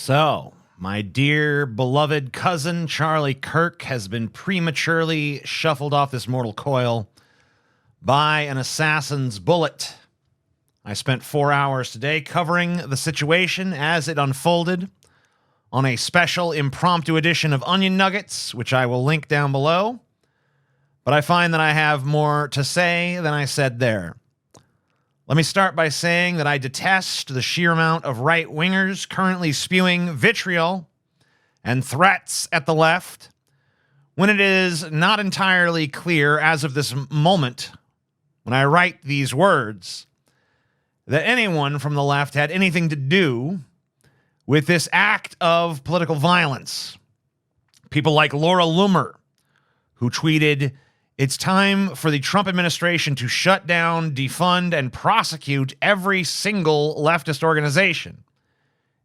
So, my dear beloved cousin Charlie Kirk has been prematurely shuffled off this mortal coil by an assassin's bullet. I spent 4 hours today covering the situation as it unfolded on a special impromptu edition of Onion Nuggets, which I will link down below. But I find that I have more to say than I said there. Let me start by saying that I detest the sheer amount of right-wingers currently spewing vitriol and threats at the left when it is not entirely clear as of this moment, when I write these words, that anyone from the left had anything to do with this act of political violence. People like Laura Loomer, who tweeted, "It's time for the Trump administration to shut down, defund, and prosecute every single leftist organization.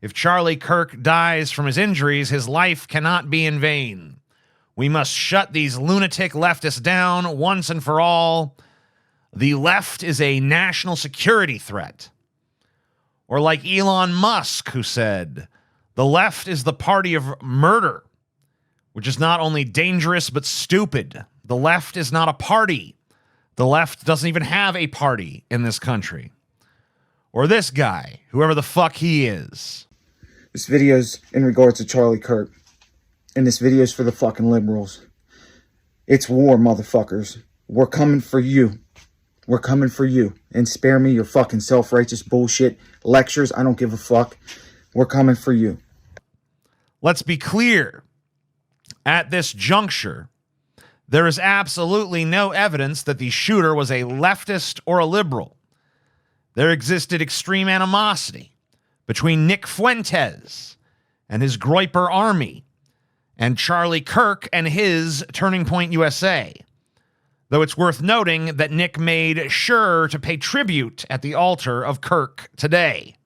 If Charlie Kirk dies from his injuries, his life cannot be in vain. We must shut these lunatic leftists down once and for all. The left is a national security threat." Or like Elon Musk, who said, "The left is the party of murder, which is not only dangerous but stupid. The left is not a party. The left doesn't even have a party in this country." Or this guy, whoever the fuck he is. This video's in regards to Charlie Kirk. And this video's for the fucking liberals. It's war, motherfuckers. We're coming for you. We're coming for you. And spare me your fucking self-righteous bullshit lectures. I don't give a fuck. We're coming for you. Let's be clear. At this juncture, there is absolutely no evidence that the shooter was a leftist or a liberal. There existed extreme animosity between Nick Fuentes and his Groyper army and Charlie Kirk and his Turning Point USA. Though it's worth noting that Nick made sure to pay tribute at the altar of Kirk today.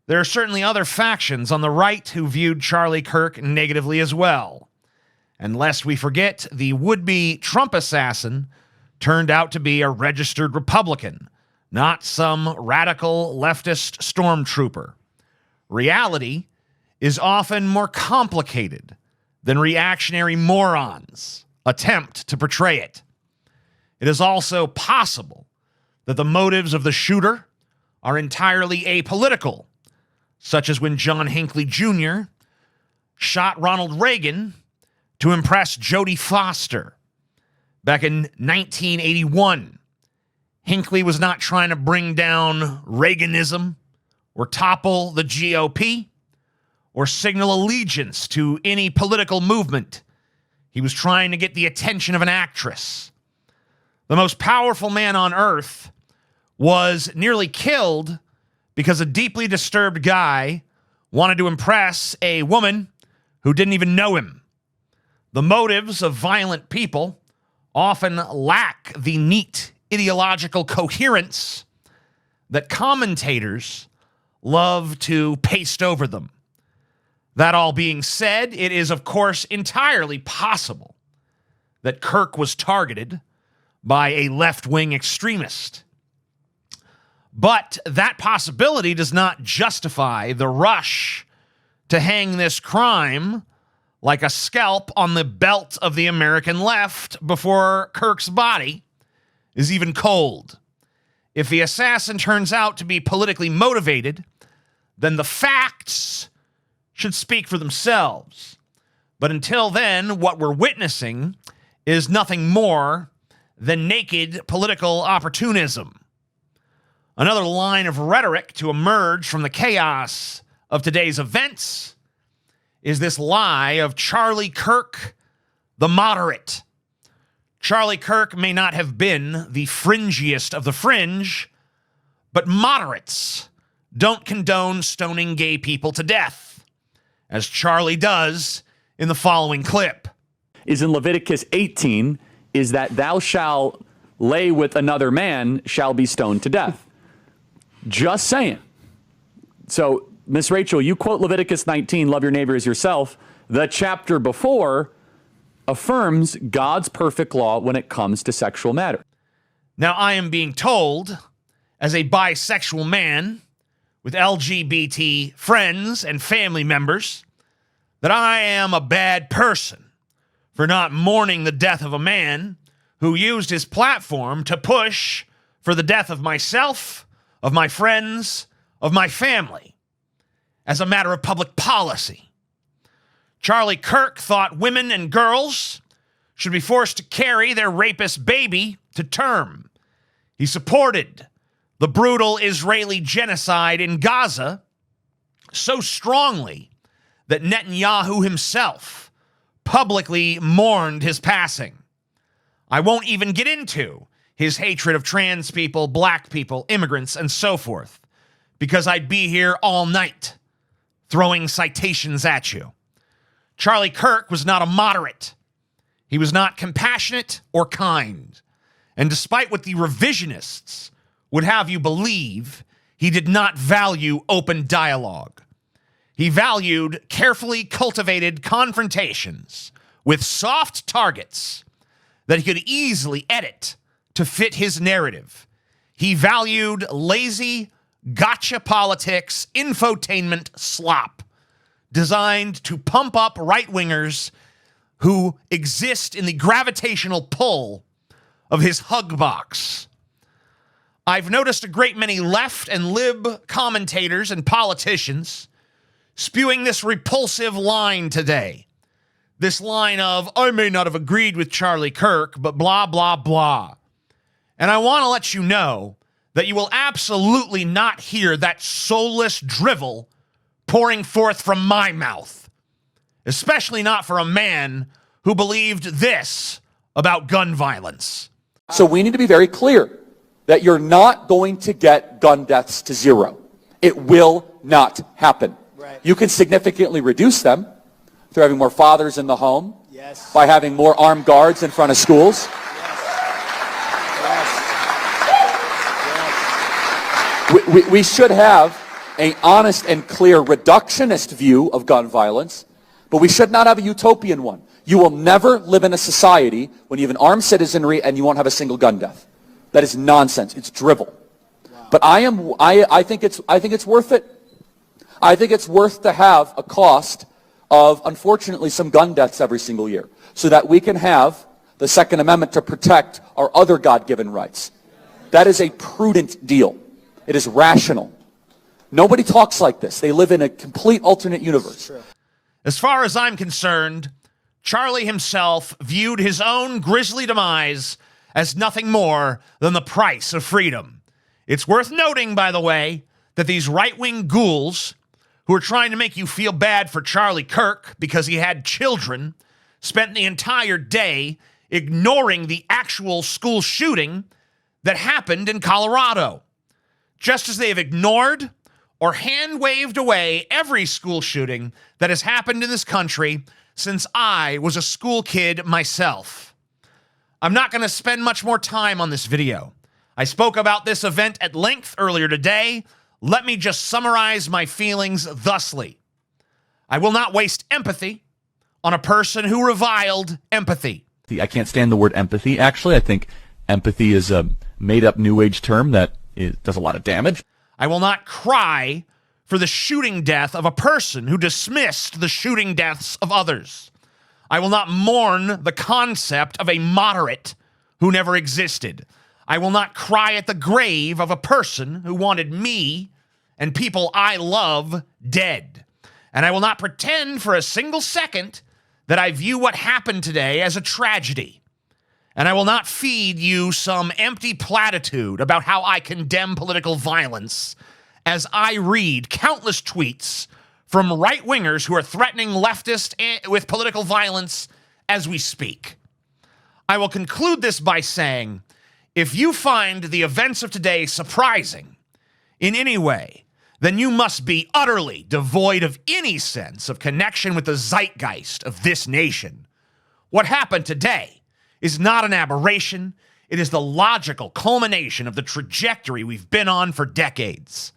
There are certainly other factions on the right who viewed Charlie Kirk negatively as well. And lest we forget, the would-be Trump assassin turned out to be a registered Republican, not some radical leftist stormtrooper. Reality is often more complicated than reactionary morons attempt to portray it. It is also possible that the motives of the shooter are entirely apolitical, such as when John Hinckley Jr. shot Ronald Reagan to impress Jodie Foster. Back in 1981, Hinckley was not trying to bring down Reaganism or topple the GOP or signal allegiance to any political movement. He was trying to get the attention of an actress. The most powerful man on earth was nearly killed because a deeply disturbed guy wanted to impress a woman who didn't even know him. The motives of violent people often lack the neat ideological coherence that commentators love to paste over them. That all being said, it is of course entirely possible that Kirk was targeted by a left-wing extremist. But that possibility does not justify the rush to hang this crime like a scalp on the belt of the American left before Kirk's body is even cold. If the assassin turns out to be politically motivated, then the facts should speak for themselves. But until then, what we're witnessing is nothing more than naked political opportunism. Another line of rhetoric to emerge from the chaos of today's events is this lie of Charlie Kirk, the moderate. Charlie Kirk may not have been the fringiest of the fringe, but moderates don't condone stoning gay people to death, as Charlie does in the following clip. Is in Leviticus 18, is that thou shalt lay with another man shall be stoned to death. Just saying. So, Miss Rachel, you quote Leviticus 19, love your neighbor as yourself. The chapter before affirms God's perfect law when it comes to sexual matter. Now, I am being told, as a bisexual man with LGBT friends and family members that I am a bad person for not mourning the death of a man who used his platform to push for the death of myself, of my friends, of my family, as a matter of public policy. Charlie Kirk thought women and girls should be forced to carry their rapist baby to term. He supported the brutal Israeli genocide in Gaza so strongly that Netanyahu himself publicly mourned his passing. I won't even get into his hatred of trans people, black people, immigrants, and so forth, because I'd be here all night throwing citations at you. Charlie Kirk was not a moderate. He was not compassionate or kind. And despite what the revisionists would have you believe, he did not value open dialogue. He valued carefully cultivated confrontations with soft targets that he could easily edit to fit his narrative. He valued lazy, gotcha politics, infotainment slop designed to pump up right-wingers who exist in the gravitational pull of his hug box. I've noticed a great many left and lib commentators and politicians spewing this repulsive line today. This line of, I may not have agreed with Charlie Kirk, but blah, blah, blah. And I want to let you know that you will absolutely not hear that soulless drivel pouring forth from my mouth, especially not for a man who believed this about gun violence. So we need to be very clear that you're not going to get gun deaths to zero. It will not happen. Right. You can significantly reduce them through having more fathers in the home, Yes. by having more armed guards in front of schools. We should have an honest and clear reductionist view of gun violence, but we should not have a utopian one. You will never live in a society when you have an armed citizenry and you won't have a single gun death. That is nonsense. It's drivel. Wow. But I think it's worth it. I think it's worth to have a cost of, unfortunately, some gun deaths every single year so that we can have the Second Amendment to protect our other God-given rights. That is a prudent deal. It is rational. Nobody talks like this. They live in a complete alternate universe. As far as I'm concerned, Charlie himself viewed his own grisly demise as nothing more than the price of freedom. It's worth noting, by the way, that these right-wing ghouls who are trying to make you feel bad for Charlie Kirk because he had children spent the entire day ignoring the actual school shooting that happened in Colorado, just as they have ignored or hand-waved away every school shooting that has happened in this country since I was a school kid myself. I'm not going to spend much more time on this video. I spoke about this event at length earlier today. Let me just summarize my feelings thusly. I will not waste empathy on a person who reviled empathy. I can't stand the word empathy, actually. I think empathy is a made-up New Age term that does a lot of damage. I will not cry for the shooting death of a person who dismissed the shooting deaths of others. I will not mourn the concept of a moderate who never existed. I will not cry at the grave of a person who wanted me and people I love dead. And I will not pretend for a single second that I view what happened today as a tragedy. And I will not feed you some empty platitude about how I condemn political violence as I read countless tweets from right-wingers who are threatening leftists with political violence as we speak. I will conclude this by saying, if you find the events of today surprising in any way, then you must be utterly devoid of any sense of connection with the zeitgeist of this nation. What happened today is not an aberration. It is the logical culmination of the trajectory we've been on for decades.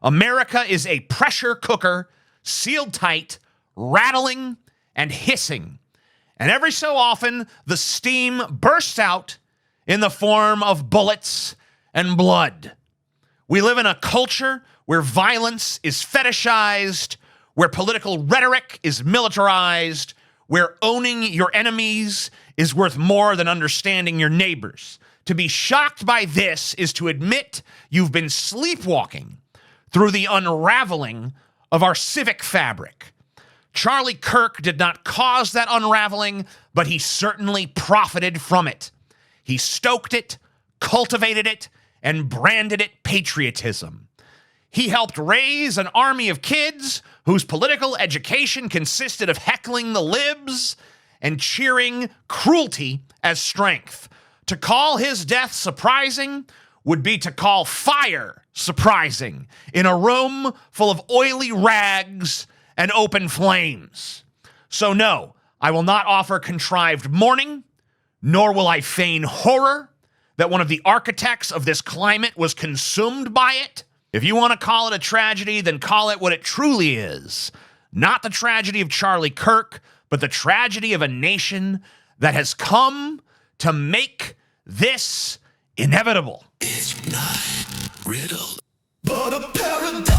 America is a pressure cooker, sealed tight, rattling, and hissing. And every so often, the steam bursts out in the form of bullets and blood. We live in a culture where violence is fetishized, where political rhetoric is militarized, where owning your enemies is worth more than understanding your neighbors. To be shocked by this is to admit you've been sleepwalking through the unraveling of our civic fabric. Charlie Kirk did not cause that unraveling, but he certainly profited from it. He stoked it, cultivated it, and branded it patriotism. He helped raise an army of kids whose political education consisted of heckling the libs and cheering cruelty as strength. To call his death surprising would be to call fire surprising in a room full of oily rags and open flames. So no, I will not offer contrived mourning, nor will I feign horror that one of the architects of this climate was consumed by it. If you want to call it a tragedy, then call it what it truly is. Not the tragedy of Charlie Kirk, but the tragedy of a nation that has come to make this inevitable. It's not riddled, but a paradox.